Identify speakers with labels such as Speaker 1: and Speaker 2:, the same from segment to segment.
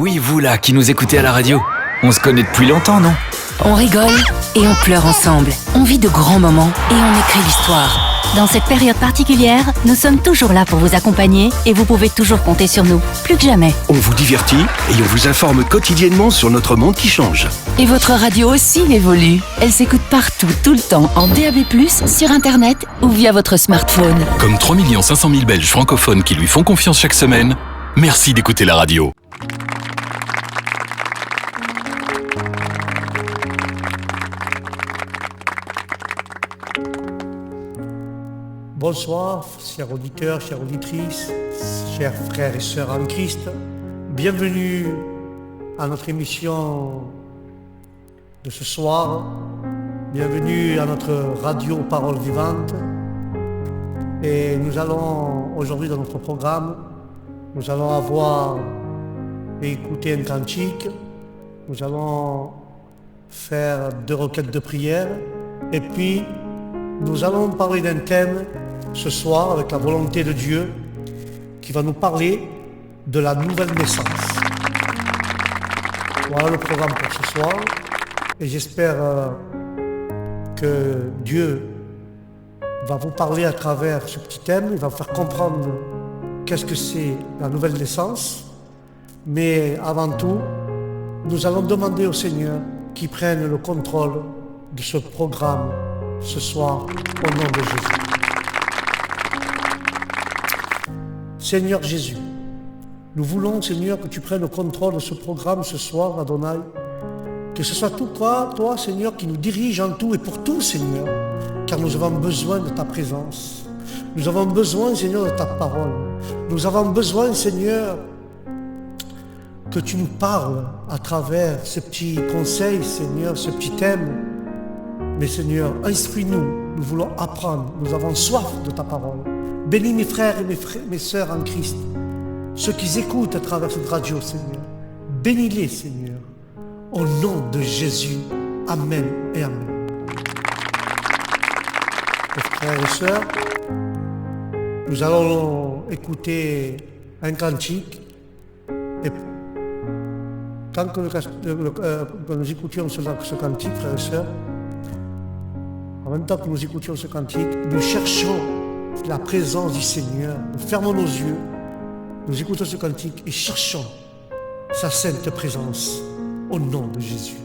Speaker 1: Oui, vous là, qui nous écoutez à la radio. On se connaît depuis longtemps, non?
Speaker 2: On rigole et on pleure ensemble. On vit de grands moments et on écrit l'histoire. Dans cette période particulière, nous sommes toujours là pour vous accompagner et vous pouvez toujours compter sur nous, plus que jamais.
Speaker 3: On vous divertit et on vous informe quotidiennement sur notre monde qui change.
Speaker 2: Et votre radio aussi évolue. Elle s'écoute partout, tout le temps, en DAB+, sur Internet ou via votre smartphone.
Speaker 4: Comme 3 500 000 Belges francophones qui lui font confiance chaque semaine, merci d'écouter la radio.
Speaker 5: Bonsoir, chers auditeurs, chères auditrices, chers frères et sœurs en Christ. Bienvenue à notre émission de ce soir. Bienvenue à notre radio Parole Vivante. Et nous allons, aujourd'hui dans notre programme, nous allons avoir et écouter un cantique. Nous allons faire 2 requêtes de prière. Et puis, nous allons parler d'un thème ce soir avec la volonté de Dieu qui va nous parler de la nouvelle naissance. Voilà le programme pour ce soir et j'espère que Dieu va vous parler à travers ce petit thème, il va vous faire comprendre qu'est-ce que c'est la nouvelle naissance. Mais avant tout, nous allons demander au Seigneur qu'il prenne le contrôle de ce programme ce soir au nom de Jésus. Seigneur Jésus, nous voulons, Seigneur, que tu prennes le contrôle de ce programme ce soir, Adonai. Que ce soit toi, Seigneur, qui nous dirige en tout et pour tout, Seigneur, car nous avons besoin de ta présence. Nous avons besoin, Seigneur, de ta parole. Nous avons besoin, Seigneur, que tu nous parles à travers ce petit conseil, Seigneur, ce petit thème. Mais Seigneur, instruis-nous, nous voulons apprendre, nous avons soif de ta parole. Bénis mes frères et mes sœurs en Christ, ceux qui écoutent à travers cette radio, Seigneur. Bénis-les, Seigneur, au nom de Jésus. Amen et Amen. Mes frères et sœurs, nous allons écouter un cantique. Et tant que nous écoutions ce cantique, frères et sœurs, en même temps que nous écoutions ce cantique, nous cherchons la présence du Seigneur. Nous fermons nos yeux, nous écoutons ce cantique et cherchons sa sainte présence au nom de Jésus.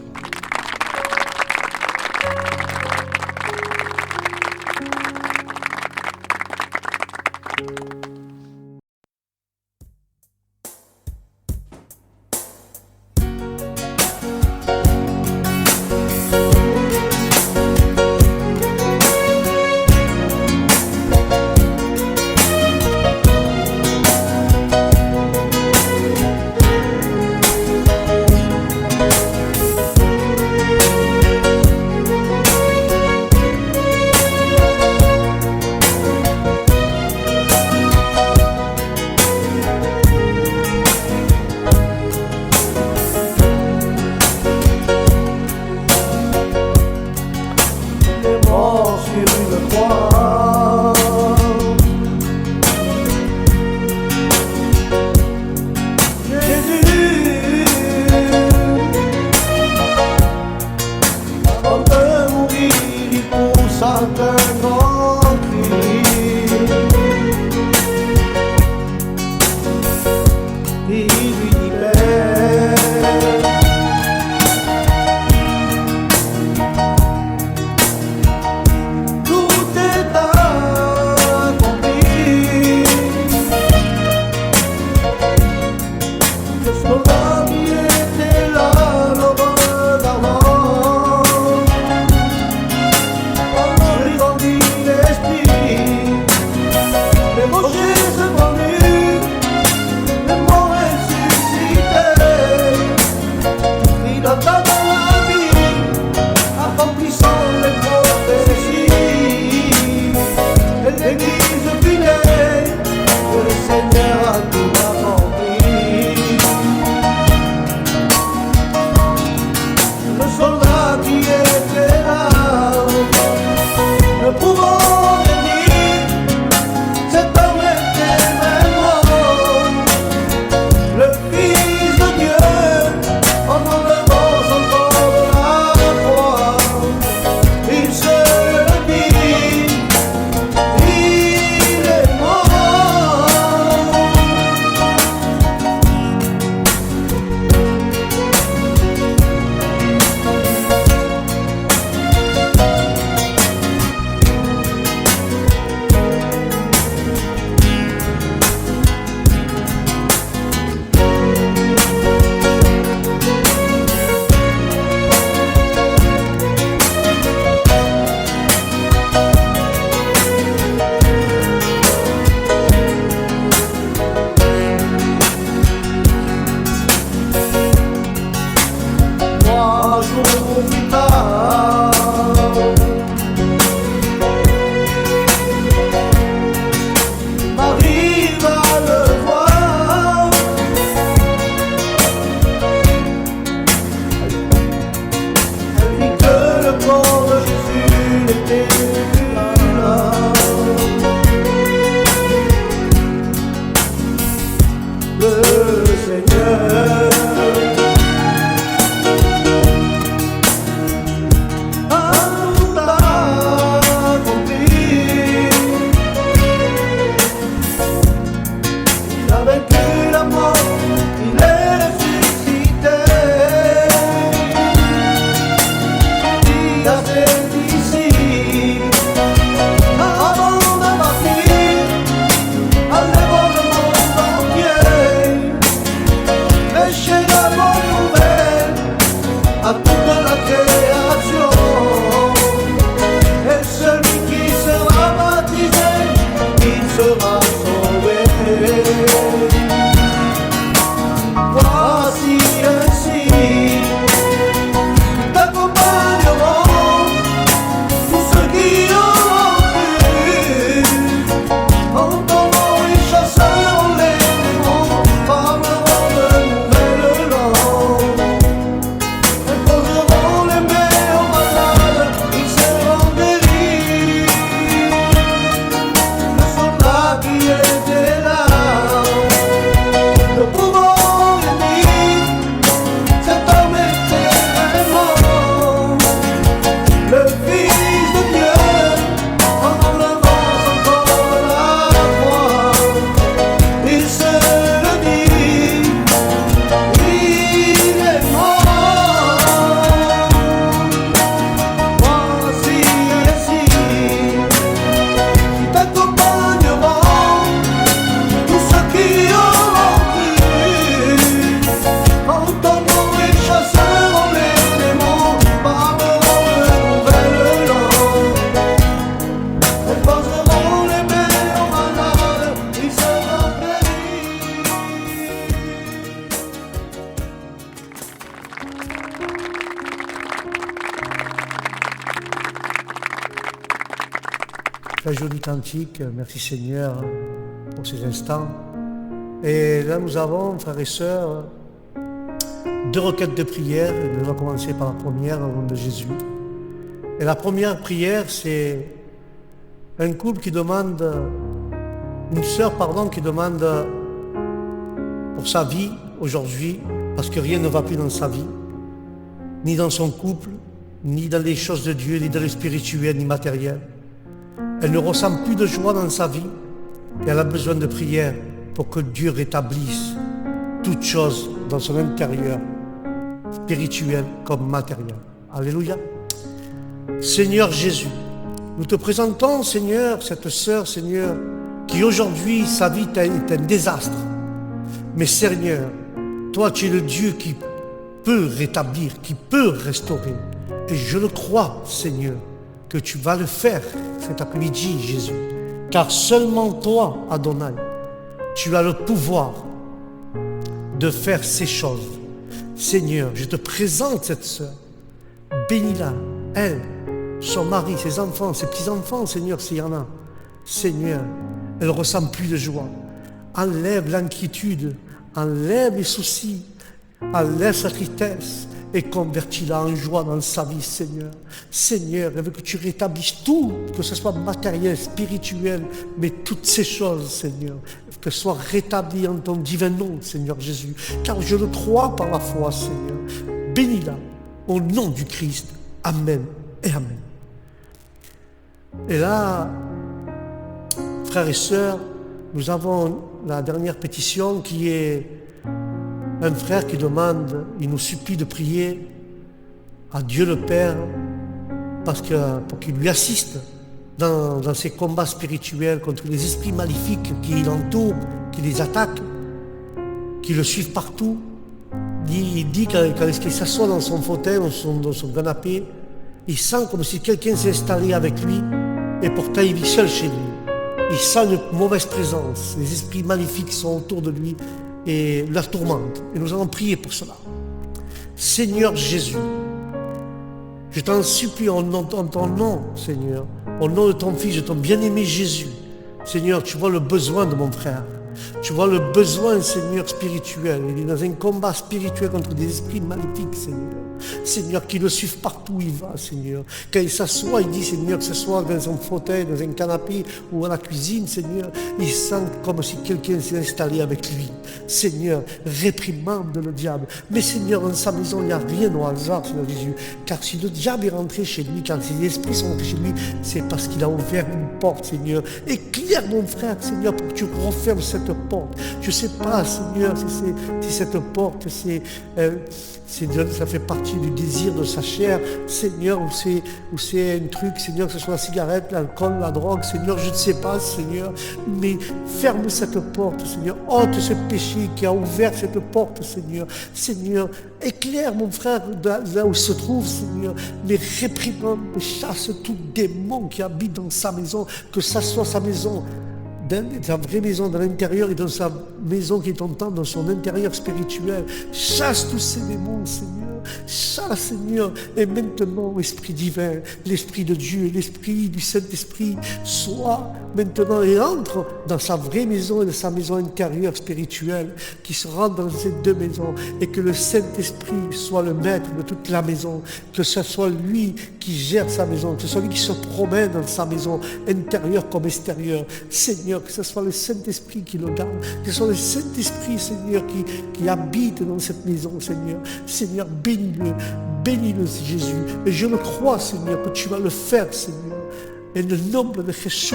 Speaker 5: très joli cantique. Merci Seigneur pour ces instants. Et là, nous avons, frères et sœurs, 2 requêtes de prière. Nous allons commencer par la première au nom de Jésus. Et la première prière, c'est un couple qui demande, une sœur, qui demande pour sa vie aujourd'hui, parce que rien ne va plus dans sa vie, ni dans son couple, ni dans les choses de Dieu, ni dans le spirituel, ni matériel. Elle ne ressent plus de joie dans sa vie et elle a besoin de prière pour que Dieu rétablisse toutes choses dans son intérieur, spirituel comme matériel. Alléluia. Seigneur Jésus, nous te présentons, Seigneur, cette sœur, Seigneur, qui aujourd'hui, sa vie est un désastre. Mais Seigneur, toi, tu es le Dieu qui peut rétablir, qui peut restaurer. Et je le crois, Seigneur, que tu vas le faire cet après-midi, Jésus. Car seulement toi, Adonai, tu as le pouvoir de faire ces choses. Seigneur, je te présente cette sœur. Bénis-la, elle, son mari, ses enfants, ses petits-enfants, Seigneur, s'il y en a. Seigneur, elle ne ressent plus de joie. Enlève l'inquiétude, enlève les soucis, enlève sa tristesse et convertis-la en joie dans sa vie, Seigneur. Seigneur, elle veut que tu rétablisses tout, que ce soit matériel, spirituel, mais toutes ces choses, Seigneur, que ce soit rétabli en ton divin nom, Seigneur Jésus, car je le crois par la foi, Seigneur. Bénis-la au nom du Christ. Amen et Amen. Et là, frères et sœurs, nous avons la dernière pétition qui est un frère qui demande, il nous supplie de prier à Dieu le Père pour qu'il lui assiste dans ses combats spirituels contre les esprits maléfiques qui l'entourent, qui les attaquent, qui le suivent partout. Il dit quand il s'assoit dans son fauteuil, dans son canapé, il sent comme si quelqu'un s'est installé avec lui et pourtant il vit seul chez lui. Il sent une mauvaise présence, les esprits maléfiques sont autour de lui et la tourmente. Et nous allons prier pour cela. Seigneur Jésus, je t'en supplie en ton nom, Seigneur, au nom de ton Fils, de ton bien-aimé Jésus. Seigneur, tu vois le besoin de mon frère. Tu vois le besoin, Seigneur, spirituel. Il est dans un combat spirituel contre des esprits maléfiques, Seigneur. Seigneur, qui le suivent partout où il va, Seigneur. Quand il s'assoit, il dit, Seigneur, que ce soit dans son fauteuil, dans un canapé ou à la cuisine, Seigneur, il sent comme si quelqu'un s'est installé avec lui. Seigneur, réprimande le diable. Mais Seigneur, dans sa maison, il n'y a rien au hasard, Seigneur Jésus. Car si le diable est rentré chez lui, quand ses esprits sont rentrés chez lui, c'est parce qu'il a ouvert une porte, Seigneur. Éclaire mon frère, Seigneur, pour que tu refermes cette porte. Je ne sais pas, Seigneur, si cette porte, ça fait partie du désir de sa chair, Seigneur, ou c'est un truc, Seigneur, que ce soit la cigarette, l'alcool, la drogue, Seigneur, je ne sais pas, Seigneur, mais ferme cette porte, Seigneur, ôte ce péché qui a ouvert cette porte, Seigneur. Seigneur, éclaire mon frère là où il se trouve, Seigneur, les réprimandes, chasse tout démon qui habite dans sa maison, que ça soit sa maison, dans sa vraie maison, dans l'intérieur, et dans sa maison qui est en temps, dans son intérieur spirituel. Chasse tous ces démons, Seigneur. Chasse, Seigneur. Et maintenant, Esprit divin, l'Esprit de Dieu, l'Esprit du Saint-Esprit, soit maintenant et entre dans sa vraie maison et dans sa maison intérieure spirituelle, qui se rentre dans ces deux maisons, et que le Saint-Esprit soit le maître de toute la maison, que ce soit lui qui gère sa maison, que ce soit lui qui se promène dans sa maison, intérieure comme extérieure. Seigneur, que ce soit le Saint-Esprit qui le garde, que ce soit le Saint-Esprit, Seigneur, qui habite dans cette maison, Seigneur. Seigneur, bénis-le, Jésus. Et je le crois, Seigneur, que tu vas le faire, Seigneur. Et le nom de Jésus,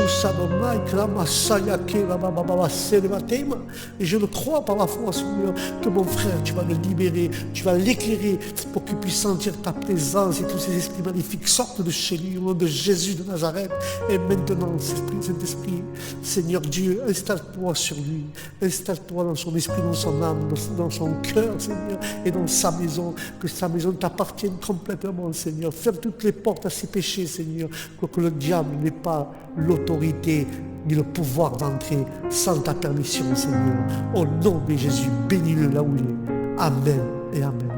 Speaker 5: et je le crois par la foi, Seigneur, que mon frère, tu vas le libérer, tu vas l'éclairer pour qu'il puisse sentir ta présence et tous ces esprits magnifiques sortent de chez lui au nom de Jésus de Nazareth. Et maintenant, Saint-Esprit, Seigneur Dieu, installe-toi sur lui, installe-toi dans son esprit, dans son âme, dans son cœur, Seigneur, et dans sa maison, que sa maison t'appartienne complètement, Seigneur. Ferme toutes les portes à ses péchés, Seigneur, pour que le diable n'ait pas l'autorité ni le pouvoir d'entrer sans ta permission, Seigneur. Au nom de Jésus, bénis-le là où il est. Amen et Amen.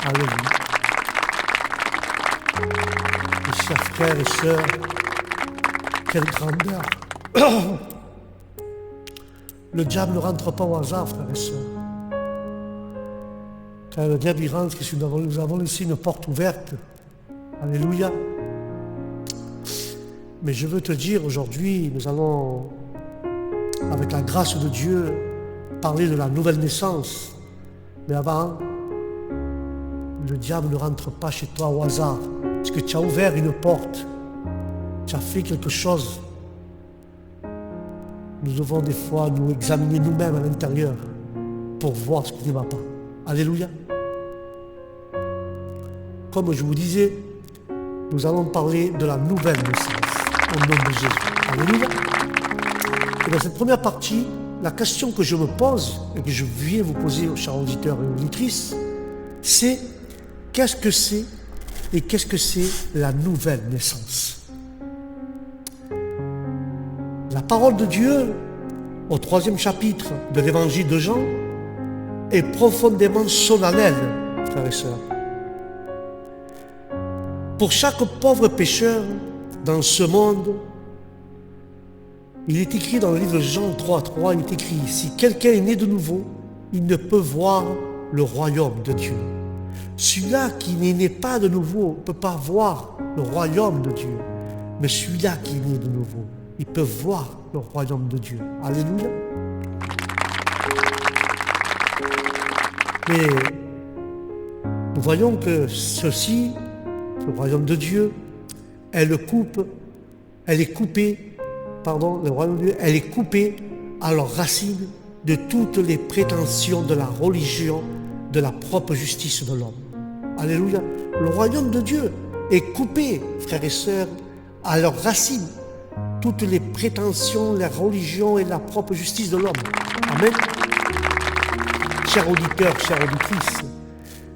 Speaker 5: Alléluia. Mes chers frères et sœurs, Quelle grandeur. Le diable ne rentre pas au hasard, frères et sœurs. Quand le diable y rentre, c'est que nous avons laissé une porte ouverte. Alléluia. Mais je veux te dire, aujourd'hui, nous allons, avec la grâce de Dieu, parler de la nouvelle naissance. Mais avant, le diable ne rentre pas chez toi au hasard. Parce que tu as ouvert une porte. Tu as fait quelque chose. Nous devons des fois nous examiner nous-mêmes à l'intérieur pour voir ce qui ne va pas. Alléluia. Comme je vous disais, nous allons parler de la nouvelle naissance au nom de Jésus. Alléluia. Et dans cette première partie, la question que je me pose et que je viens vous poser aux chers auditeurs et auditrices, c'est qu'est-ce que c'est et qu'est-ce que c'est la nouvelle naissance? La parole de Dieu, au 3e chapitre de l'évangile de Jean, est profondément solennelle, frères et sœurs. Pour chaque pauvre pécheur dans ce monde, il est écrit dans le livre de Jean 3:3, il est écrit « Si quelqu'un est né de nouveau, il ne peut voir le royaume de Dieu. » Celui-là qui n'est né pas de nouveau ne peut pas voir le royaume de Dieu. Mais celui-là qui est né de nouveau, il peut voir le royaume de Dieu. Alléluia. Mais nous voyons que ceci, le royaume de Dieu, le royaume de Dieu, elle est coupée à leurs racines de toutes les prétentions de la religion, de la propre justice de l'homme. Alléluia. Le royaume de Dieu est coupé, frères et sœurs, à leurs racines, toutes les prétentions, la religion et la propre justice de l'homme. Amen. Chers auditeurs, chères auditrices,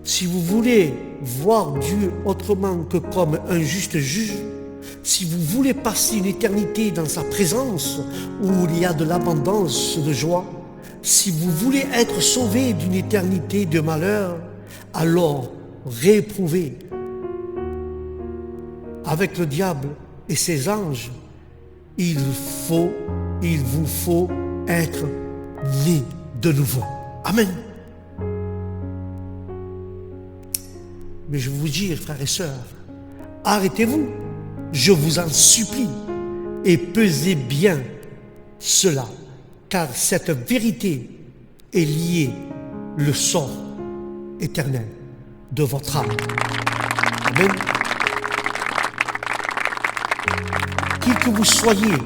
Speaker 5: si vous voulez voir Dieu autrement que comme un juste juge, si vous voulez passer une éternité dans sa présence où il y a de l'abondance de joie, si vous voulez être sauvé d'une éternité de malheur, alors réprouvez avec le diable et ses anges, il vous faut être né de nouveau. Amen. Mais je vais vous dire, frères et sœurs, arrêtez-vous, je vous en supplie, et pesez bien cela, car cette vérité est liée le sort éternel de votre âme. Amen. Qui que vous soyez,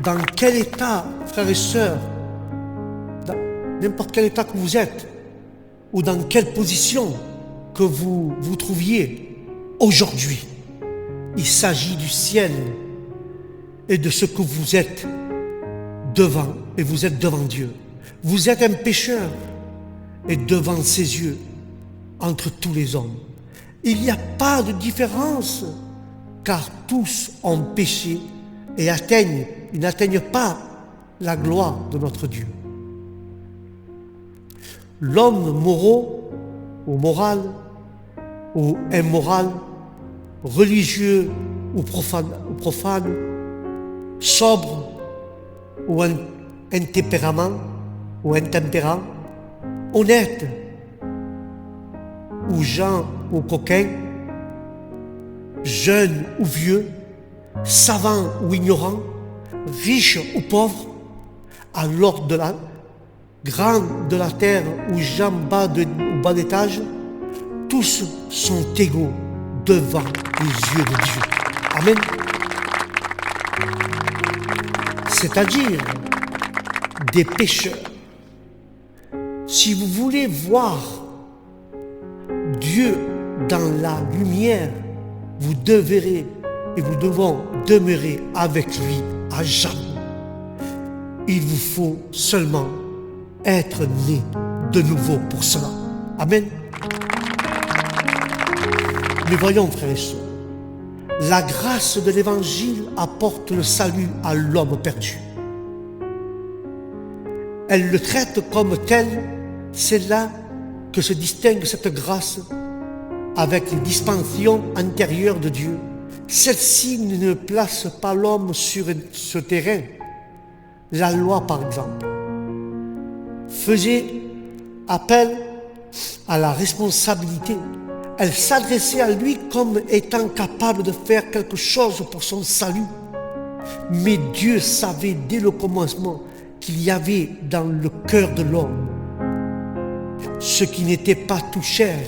Speaker 5: dans quel état, frères et sœurs, dans n'importe quel état que vous êtes, ou dans quelle position que vous vous trouviez aujourd'hui, il s'agit du ciel et de ce que vous êtes devant, et vous êtes devant Dieu. Vous êtes un pécheur, et devant ses yeux, entre tous les hommes, il n'y a pas de différence, car tous ont péché et ils n'atteignent pas la gloire de notre Dieu. L'homme moral ou immoral, religieux ou profane, sobre ou intempérant, honnête ou gens ou coquin, jeune ou vieux, savant ou ignorant, riche ou pauvre, alors de la grande de la terre ou gens bas d'étage, tous sont égaux devant les yeux de Dieu. Amen. C'est-à-dire des pécheurs. Si vous voulez voir Dieu dans la lumière, vous devrez et vous devons demeurer avec lui à jamais. Il vous faut seulement être né de nouveau pour cela. Amen. Mais voyons, frères et sœurs, la grâce de l'Évangile apporte le salut à l'homme perdu. Elle le traite comme tel. C'est là que se distingue cette grâce avec les dispensations antérieures de Dieu celle-ci ne place pas l'homme sur ce terrain. La loi, par exemple, faisait appel à la responsabilité. Elle s'adressait à lui comme étant capable de faire quelque chose pour son salut. Mais Dieu savait dès le commencement qu'il y avait dans le cœur de l'homme ce qui n'était pas tout chair,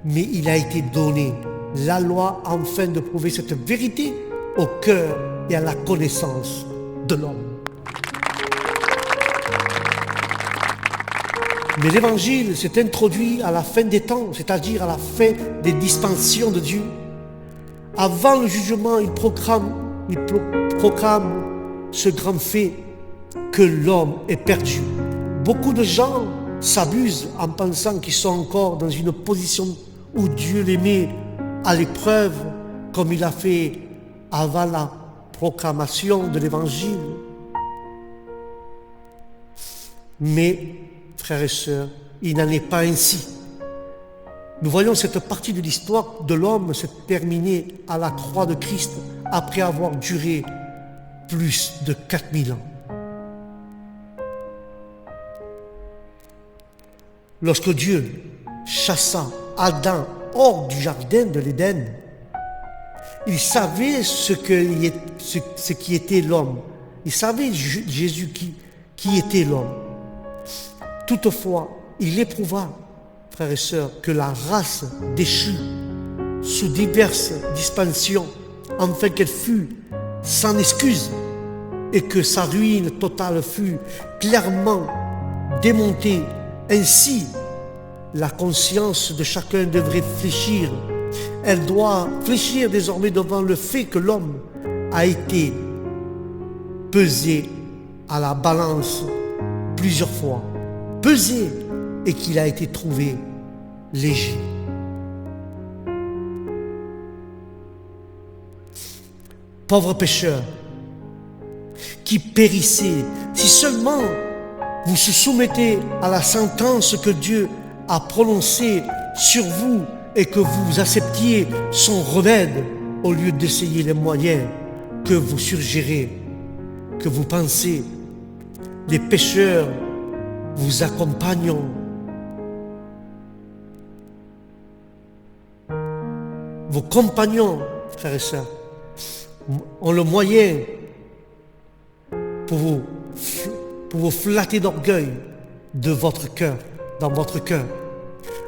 Speaker 5: mais il a été donné la loi afin de prouver cette vérité au cœur et à la connaissance de l'homme. Mais l'évangile s'est introduit à la fin des temps, c'est-à-dire à la fin des dispensations de Dieu. Avant le jugement, il proclame ce grand fait que l'homme est perdu. Beaucoup de gens s'abusent en pensant qu'ils sont encore dans une position où Dieu les met à l'épreuve, comme il a fait avant la proclamation de l'évangile. Mais, frères et sœurs, il n'en est pas ainsi. Nous voyons cette partie de l'histoire de l'homme se terminer à la croix de Christ après avoir duré plus de 4000 ans. Lorsque Dieu chassa Adam hors du jardin de l'Éden, il savait ce qui était l'homme. Il savait Jésus qui était l'homme. Toutefois, il éprouva, frères et sœurs, que la race déchue, sous diverses dispensations, afin qu'elle fût sans excuse, et que sa ruine totale fût clairement démontée. Ainsi, la conscience de chacun devrait fléchir. Elle doit fléchir désormais devant le fait que l'homme a été pesé à la balance plusieurs fois, pesé, et qu'il a été trouvé léger. Pauvres pécheurs qui périssez, si seulement vous vous soumettez à la sentence que Dieu a prononcée sur vous et que vous acceptiez son remède au lieu d'essayer les moyens que vous suggérez, que vous pensez. Les pécheurs vous accompagnent. Vos compagnons, frères et sœurs, ont le moyen pour vous flatter d'orgueil de votre cœur, dans votre cœur,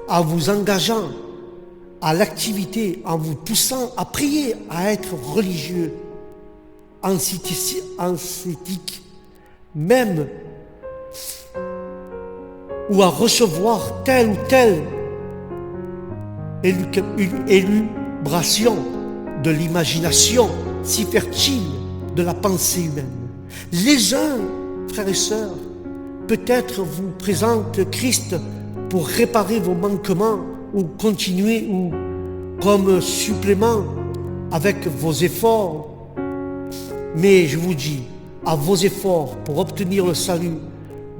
Speaker 5: en vous engageant à l'activité, en vous poussant à prier, à être religieux, ascétique, même, ou à recevoir telle ou telle élubration de l'imagination si fertile de la pensée humaine. Les uns, frères et sœurs, peut-être vous présentent Christ pour réparer vos manquements ou continuer ou comme supplément avec vos efforts. Mais je vous dis, à vos efforts pour obtenir le salut,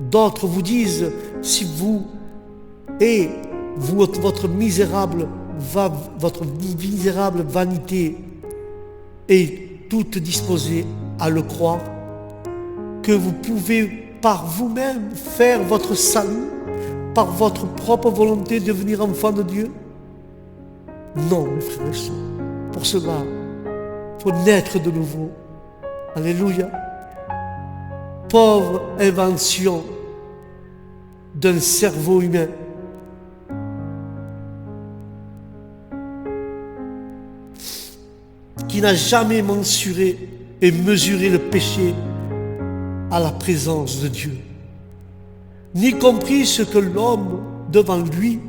Speaker 5: d'autres vous disent, si vous et votre misérable vanité est toute disposée à le croire, que vous pouvez par vous-même faire votre salut, par votre propre volonté devenir enfant de Dieu? Non, mes frères et sœurs. Pour cela, il faut naître de nouveau. Alléluia. Pauvre invention d'un cerveau humain. Qui n'a jamais mensuré et mesuré le péché à la présence de Dieu, ni compris ce que l'homme devant lui.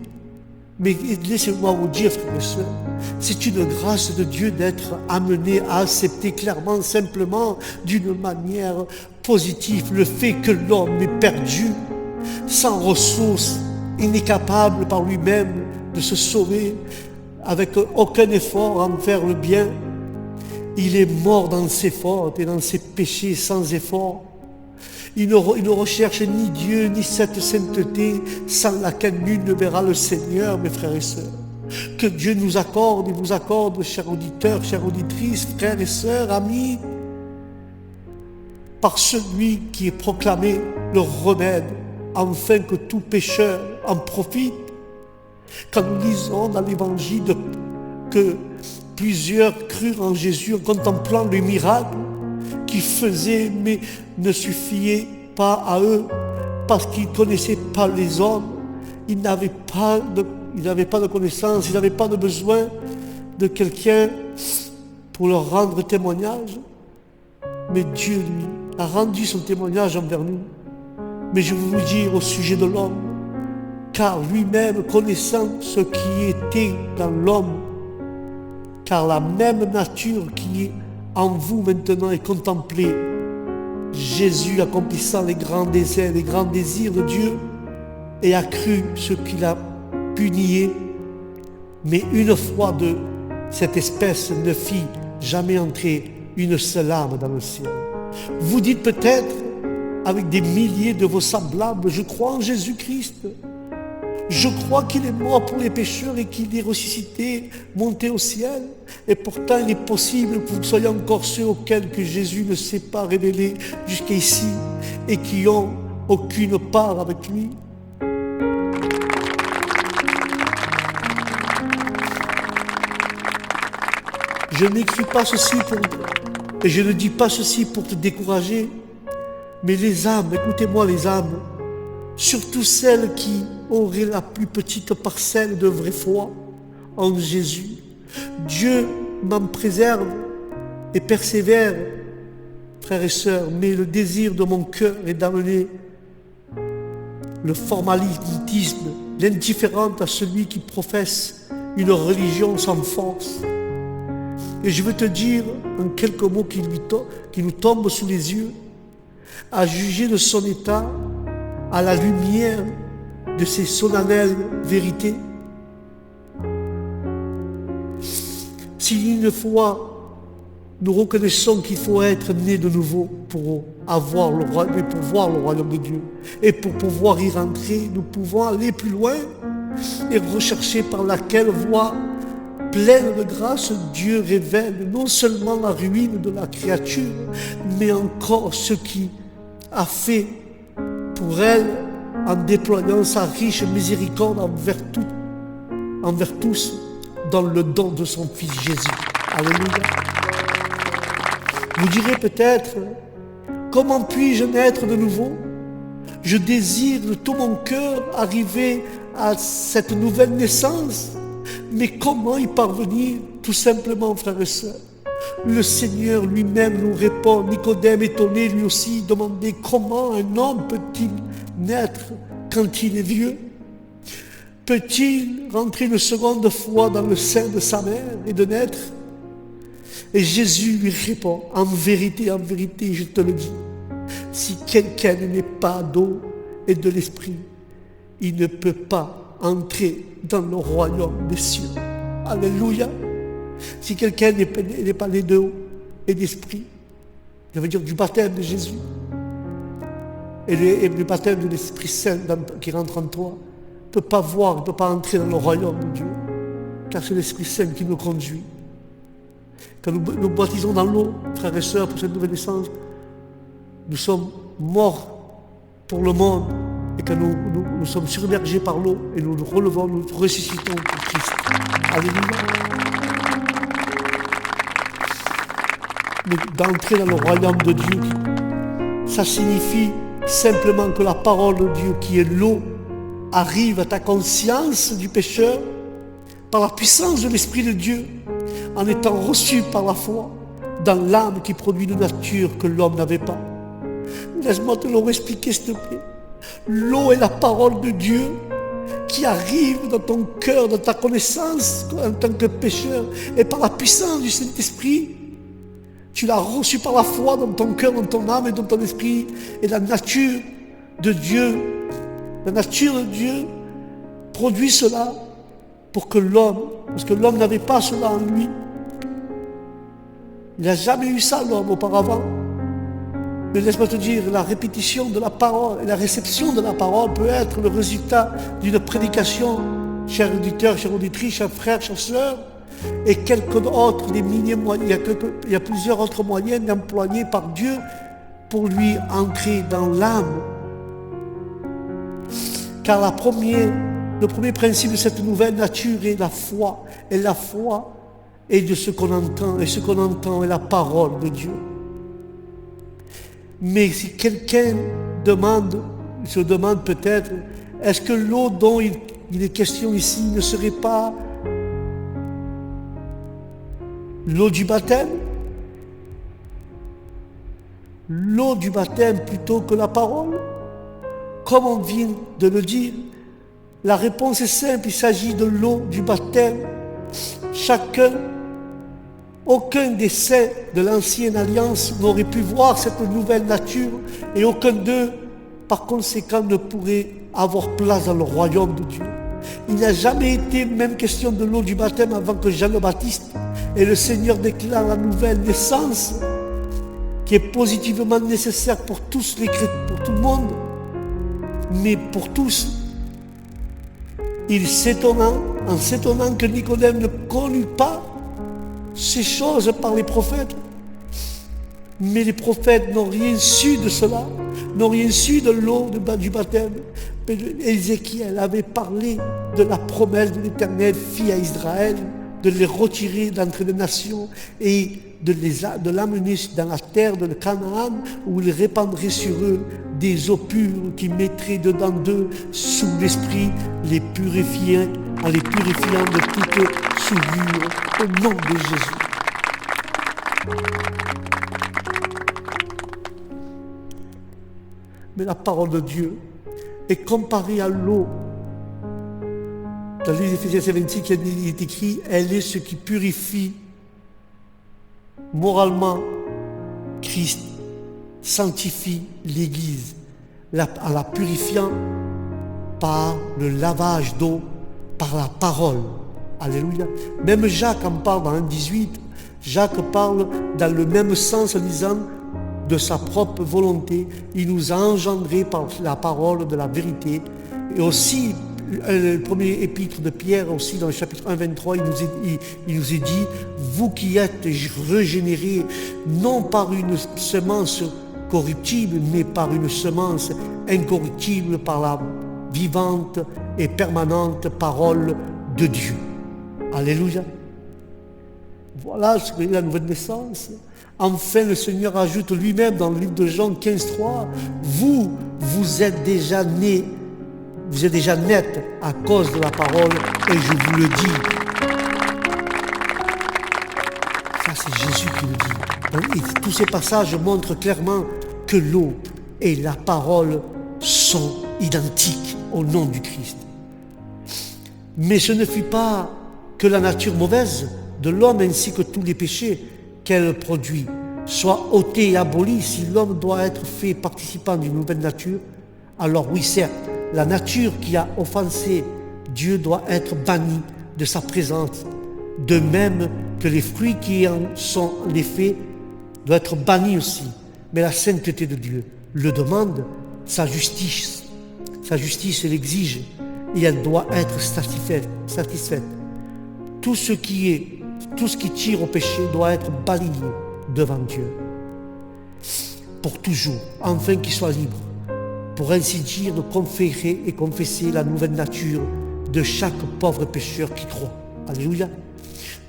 Speaker 5: Mais laissez-moi vous dire, frères et sœurs, c'est une grâce de Dieu d'être amené à accepter clairement, simplement, d'une manière positive, le fait que l'homme est perdu, sans ressources, incapable par lui-même de se sauver, avec aucun effort à en faire le bien. Il est mort dans ses fautes et dans ses péchés sans effort. Il ne recherche ni Dieu, ni cette sainteté sans laquelle nul ne verra le Seigneur, mes frères et sœurs. Que Dieu nous accorde et vous accorde, chers auditeurs, chères auditrices, frères et sœurs, amis, par celui qui est proclamé le remède, afin que tout pécheur en profite. Quand nous lisons dans l'Évangile que plusieurs crurent en Jésus en contemplant les miracles qu'il faisait, mais ne suffisaient pas à eux, parce qu'ils ne connaissaient pas les hommes, ils n'avaient pas de connaissance, ils n'avaient pas de besoin de quelqu'un pour leur rendre témoignage. Mais Dieu, lui, a rendu son témoignage envers nous. Mais je veux vous dire au sujet de l'homme, car lui-même connaissant ce qui était dans l'homme, car la même nature qui est en vous maintenant est contemplée, Jésus accomplissant les grands désirs de Dieu, et a cru ce qu'il a pu nier, mais une foi de cette espèce ne fit jamais entrer une seule âme dans le ciel. Vous dites peut-être, avec des milliers de vos semblables, je crois en Jésus-Christ. Je crois qu'il est mort pour les pécheurs et qu'il est ressuscité, monté au ciel. Et pourtant, il est possible que vous soyez encore ceux auxquels que Jésus ne s'est pas révélé jusqu'ici et qui n'ont aucune part avec lui. Je n'écris pas ceci et je ne dis pas ceci pour te décourager, mais les âmes, écoutez-moi les âmes, surtout celles qui auraient la plus petite parcelle de vraie foi en Jésus. Dieu m'en préserve et persévère, frères et sœurs, mais le désir de mon cœur est d'amener le formalisme, l'indifférence à celui qui professe une religion sans force. Et je veux te dire en quelques mots qui nous tombent sous les yeux, à juger de son état à la lumière de ces solennelles vérités. Si une fois nous reconnaissons qu'il faut être né de nouveau pour voir le royaume de Dieu et pour pouvoir y rentrer, nous pouvons aller plus loin et rechercher par laquelle voie pleine de grâce, Dieu révèle non seulement la ruine de la créature, mais encore ce qu'il a fait pour elle en déployant sa riche miséricorde envers tous dans le don de son Fils Jésus. Alléluia. Vous direz peut-être, comment puis-je naître de nouveau? Je désire de tout mon cœur arriver à cette nouvelle naissance. Mais comment y parvenir? Tout simplement, frères et sœurs. Le Seigneur lui-même nous répond. Nicodème, étonné, lui aussi, demandait comment un homme peut-il naître quand il est vieux? Peut-il rentrer une seconde fois dans le sein de sa mère et de naître? Et Jésus lui répond, en vérité, je te le dis, si quelqu'un n'est pas d'eau et de l'esprit, il ne peut pas entrer dans le royaume des cieux. Alléluia. Si quelqu'un n'est pas né d'eau et d'esprit, ça veut dire du baptême de Jésus et le baptême de l'Esprit Saint qui rentre en toi, ne peut pas voir, ne peut pas entrer dans le royaume de Dieu, car c'est l'Esprit Saint qui nous conduit. Quand nous baptisons dans l'eau, frères et sœurs, pour cette nouvelle naissance, nous sommes morts pour le monde. Et que nous sommes submergés par l'eau et nous nous relevons, nous ressuscitons pour Christ. Alléluia. Mais d'entrer dans le royaume de Dieu, ça signifie simplement que la parole de Dieu, qui est l'eau, arrive à ta conscience du pécheur par la puissance de l'Esprit de Dieu, en étant reçu par la foi dans l'âme qui produit une nature que l'homme n'avait pas. Laisse-moi te le expliquer, s'il te plaît. L'eau est la parole de Dieu qui arrive dans ton cœur, dans ta connaissance en tant que pécheur, et par la puissance du Saint-Esprit, tu l'as reçu par la foi dans ton cœur, dans ton âme et dans ton esprit, et la nature de Dieu produit cela pour que l'homme, parce que l'homme n'avait pas cela en lui, il n'a jamais eu ça l'homme auparavant. Mais laisse-moi te dire, la répétition de la parole et la réception de la parole peut être le résultat d'une prédication chers auditeurs, chères auditrices, chers frères, chères sœurs, et quelques autres, des milliers de moyens, il y a plusieurs autres moyens employés par Dieu pour lui entrer dans l'âme. Car le premier principe de cette nouvelle nature est la foi. Et la foi est de ce qu'on entend. Et ce qu'on entend est la parole de Dieu. Mais si quelqu'un se demande peut-être, est-ce que l'eau dont il est question ici ne serait pas l'eau du baptême? L'eau du baptême plutôt que la parole? Comme on vient de le dire, la réponse est simple, il s'agit de l'eau du baptême. Aucun des saints de l'ancienne alliance n'aurait pu voir cette nouvelle nature et aucun d'eux, par conséquent, ne pourrait avoir place dans le royaume de Dieu. Il n'a jamais été même question de l'eau du baptême avant que Jean le Baptiste et le Seigneur déclare la nouvelle naissance qui est positivement nécessaire pour tous les chrétiens, pour tout le monde, mais pour tous. En s'étonnant que Nicodème ne connut pas ces choses par les prophètes. Mais les prophètes n'ont rien su de cela, n'ont rien su de l'eau du baptême. Ézéchiel avait parlé de la promesse de l'Éternel fit à Israël de les retirer d'entre les nations et de l'amener dans la terre de Canaan où il répandrait sur eux des eaux pures qui mettraient dedans d'eux sous l'esprit les purifiant, en les purifiant de toute souillure au nom de Jésus. Mais la parole de Dieu est comparée à l'eau. Dans l'Éphésiens 26, il est écrit, elle est ce qui purifie moralement. Christ sanctifie l'Église en la purifiant par le lavage d'eau, par la parole. Alléluia. Même Jacques en parle dans 1,18. Jacques parle dans le même sens en disant de sa propre volonté, il nous a engendrés par la parole de la vérité. Et aussi, le premier épître de Pierre, aussi dans le chapitre 1, 23, il nous est dit, vous qui êtes régénérés, non par une semence corruptible, mais par une semence incorruptible, par la vivante et permanente parole de Dieu. Alléluia. Voilà ce qu'est la nouvelle naissance. Enfin, le Seigneur ajoute lui-même dans le livre de Jean 15,3, vous êtes déjà nés, vous êtes déjà nets à cause de la parole, et je vous le dis. Ça, c'est Jésus qui le dit. Et tous ces passages montrent clairement que l'eau et la parole sont identiques au nom du Christ. Mais ce ne fut pas que la nature mauvaise de l'homme ainsi que tous les péchés qu'elle produit soit ôtée et abolie. Si l'homme doit être fait participant d'une nouvelle nature, alors oui, certes, la nature qui a offensé Dieu doit être bannie de sa présence, de même que les fruits qui en sont l'effet doivent être bannis aussi. Mais la sainteté de Dieu le demande, sa justice l'exige et elle doit être satisfaite. Tout ce qui tire au péché doit être balayé devant Dieu pour toujours, afin qu'il soit libre, pour ainsi dire de conférer et confesser la nouvelle nature de chaque pauvre pécheur qui croit. Alléluia.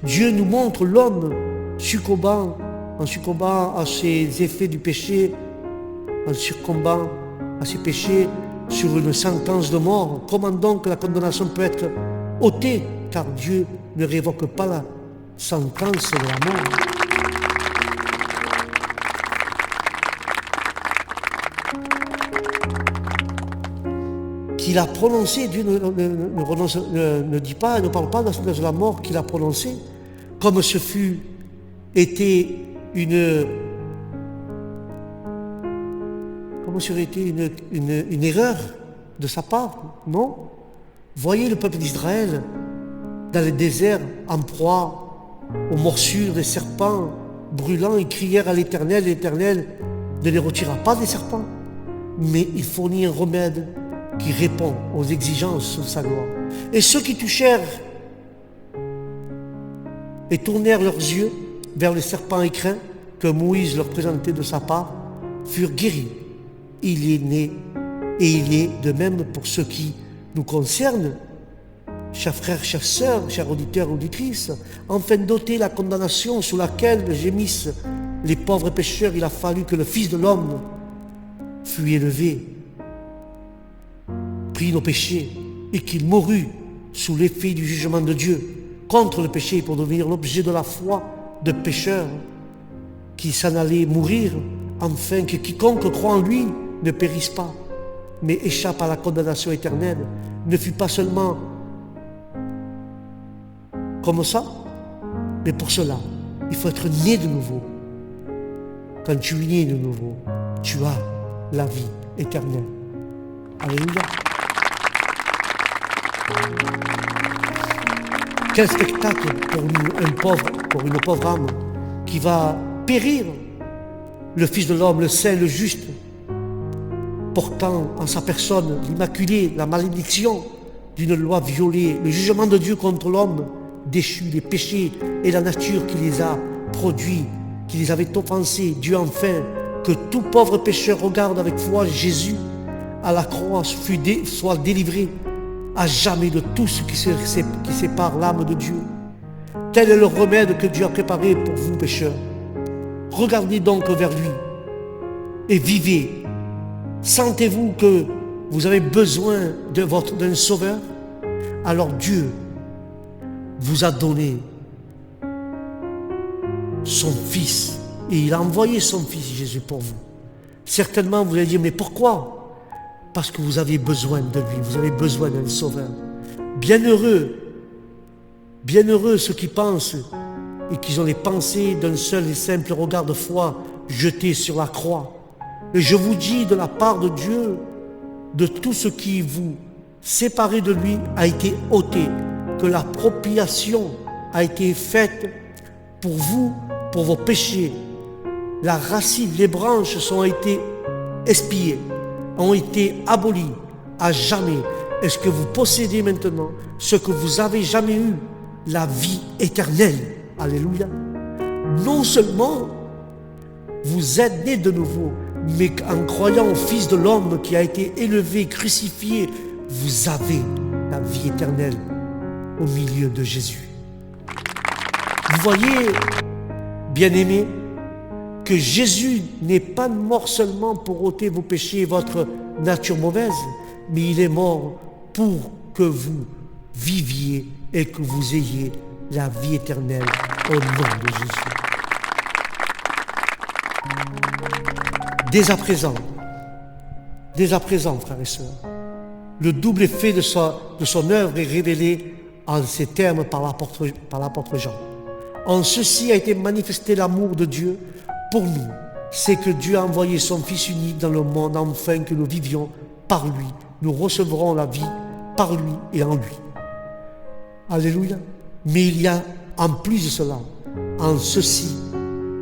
Speaker 5: Dieu nous montre l'homme succombant à ses effets du péché, en succombant à ses péchés sur une sentence de mort. Comment donc la condamnation peut être ôtée, car Dieu ne révoque pas la sentence de la mort. Qu'il a prononcé, Dieu ne dit pas, ne parle pas de la sentence de la mort qu'il a prononcée, comme ce fut été une erreur de sa part, non? Voyez le peuple d'Israël dans le désert en proie aux morsures des serpents brûlants, ils crièrent à l'Éternel, l'Éternel ne les retira pas des serpents, mais il fournit un remède qui répond aux exigences de sa gloire. Et ceux qui touchèrent et tournèrent leurs yeux vers les serpents écrins que Moïse leur présentait de sa part, furent guéris. Il est né, et il est de même pour ce qui nous concerne, chers frères, chères sœurs, chers auditeurs et auditrices, afin d'ôter la condamnation sous laquelle gémissent les pauvres pécheurs, il a fallu que le Fils de l'homme fût élevé, prit nos péchés, et qu'il mourut sous l'effet du jugement de Dieu contre le péché pour devenir l'objet de la foi de pécheurs qui s'en allaient mourir, afin que quiconque croit en lui ne périsse pas, mais échappe à la condamnation éternelle, ne fut pas seulement comme ça, mais pour cela, il faut être né de nouveau. Quand tu es né de nouveau, tu as la vie éternelle. Alléluia. Quel spectacle pour nous, pour une pauvre âme qui va périr. Le Fils de l'homme, le saint, le juste, portant en sa personne l'immaculé, la malédiction d'une loi violée, le jugement de Dieu contre l'homme déchu, les péchés et la nature qui les a produits, qui les avait offensés. Dieu enfin, que tout pauvre pécheur regarde avec foi Jésus à la croix, soit délivré à jamais de tout ce qui sépare l'âme de Dieu. Tel est le remède que Dieu a préparé pour vous pécheurs. Regardez donc vers lui et vivez. Sentez-vous que vous avez besoin d'un sauveur? Alors Dieu vous a donné son Fils et il a envoyé son Fils Jésus pour vous. Certainement vous allez dire, mais pourquoi? Parce que vous avez besoin de lui, vous avez besoin d'un sauveur. Bienheureux ceux qui pensent et qui ont les pensées d'un seul et simple regard de foi jeté sur la croix. Et je vous dis de la part de Dieu, de tout ce qui vous séparait de lui a été ôté, que la propitiation a été faite pour vous, pour vos péchés. La racine, les branches ont été expiées, ont été abolies à jamais. Est-ce que vous possédez maintenant ce que vous avez jamais eu, la vie éternelle? Alléluia. Non seulement vous êtes nés de nouveau, mais en croyant au Fils de l'homme qui a été élevé, crucifié, vous avez la vie éternelle au milieu de Jésus. Vous voyez, bien-aimés, que Jésus n'est pas mort seulement pour ôter vos péchés et votre nature mauvaise, mais il est mort pour que vous viviez et que vous ayez la vie éternelle au nom de Jésus. Dès à présent, frères et sœurs, le double effet de son œuvre est révélé en ces termes par l'apôtre Jean. En ceci a été manifesté l'amour de Dieu pour nous, c'est que Dieu a envoyé son Fils unique dans le monde afin que nous vivions par lui. Nous recevrons la vie par lui et en lui. Alléluia. Mais il y a en plus de cela, en ceci,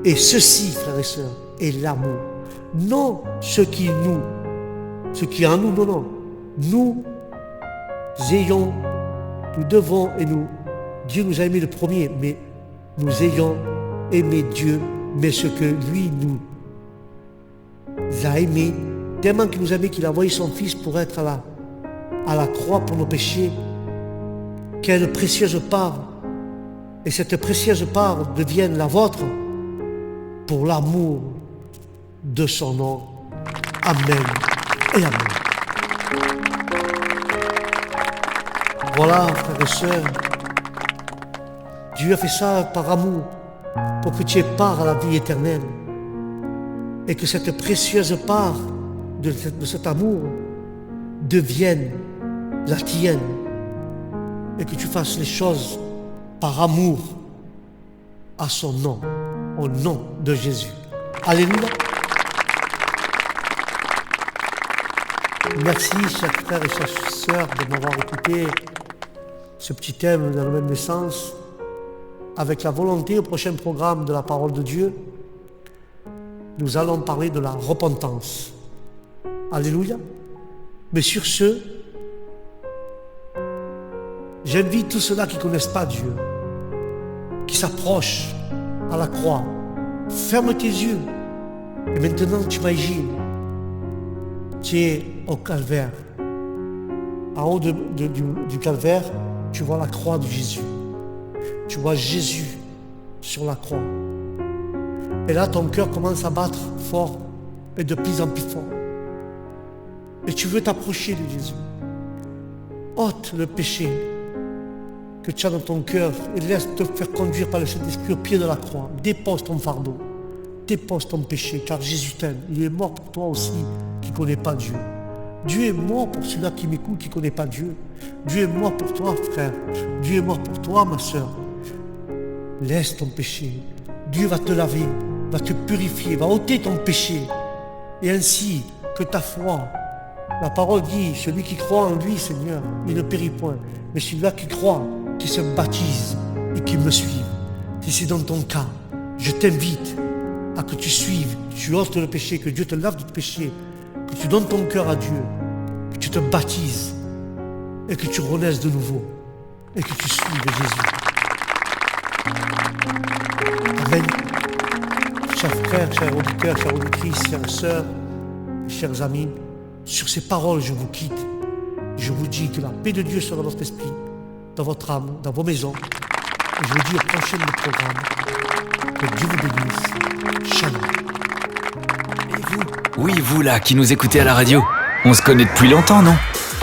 Speaker 5: et ceci, frères et sœurs, est l'amour. Non ce qui est en nous, non. Nous devons, Dieu nous a aimés le premier, mais nous ayons aimé Dieu, mais ce que lui nous a aimés, tellement qu'il nous a aimés qu'il a envoyé son Fils pour être à la croix pour nos péchés. Quelle précieuse part, et cette précieuse part devienne la vôtre pour l'amour de son nom. Amen et amen. Voilà, frères et sœurs, Dieu a fait ça par amour, pour que tu aies part à la vie éternelle, et que cette précieuse part de cet amour devienne la tienne, et que tu fasses les choses par amour à son nom, au nom de Jésus. Alléluia. Merci, chers frères et chères sœurs, de m'avoir écouté ce petit thème de la nouvelle naissance, avec la volonté au prochain programme de la parole de Dieu. Nous allons parler de la repentance. Alléluia. Mais sur ce, J'invite tous ceux-là qui ne connaissent pas Dieu, qui s'approchent à la croix. Ferme tes yeux. Et maintenant, tu imagines, tu es au calvaire. En haut du calvaire, tu vois la croix de Jésus. Tu vois Jésus sur la croix. Et là, ton cœur commence à battre fort et de plus en plus fort. Et tu veux t'approcher de Jésus. Ôte le péché que tu as dans ton cœur et laisse te faire conduire par le Saint-Esprit au pied de la croix. Dépose ton fardeau, dépose ton péché, car Jésus t'aime. Il est mort pour toi aussi qui ne connais pas Dieu. Dieu est mort pour celui-là qui m'écoute, qui ne connaît pas Dieu. Dieu est mort pour toi, frère. Dieu est mort pour toi, ma soeur. Laisse ton péché. Dieu va te laver, va te purifier, va ôter ton péché. Et ainsi que ta foi, la parole dit, celui qui croit en lui, Seigneur, il ne périt point. Mais celui-là qui croit, qui se baptise et qui me suive. Si c'est dans ton cas, je t'invite à que tu suives, tu ôtes le péché, que Dieu te lave du péché, que tu donnes ton cœur à Dieu, que tu te baptises et que tu renaisses de nouveau et que tu suives Jésus. Amen. Chers frères, chers auditeurs, chères auditrices, chères sœurs, chers amis, sur ces paroles, je vous quitte. Je vous dis que la paix de Dieu soit dans votre esprit, dans votre âme, dans vos maisons. Et je vous dis au prochain programme. Que Dieu vous bénisse. Shalom.
Speaker 1: Et vous? Oui, vous là, qui nous écoutez à la radio. On se connaît depuis longtemps, non?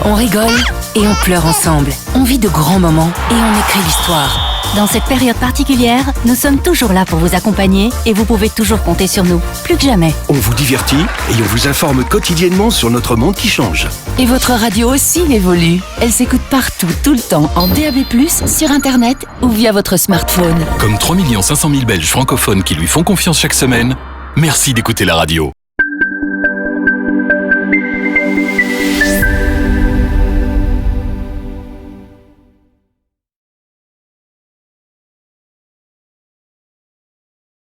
Speaker 2: On rigole et on pleure ensemble. On vit de grands moments et on écrit l'histoire. Dans cette période particulière, nous sommes toujours là pour vous accompagner et vous pouvez toujours compter sur nous, plus que jamais.
Speaker 3: On vous divertit et on vous informe quotidiennement sur notre monde qui change.
Speaker 6: Et votre radio aussi évolue. Elle s'écoute partout, tout le temps, en DAB+, sur Internet ou via votre smartphone.
Speaker 4: Comme 3 500 000 Belges francophones qui lui font confiance chaque semaine, merci d'écouter la radio.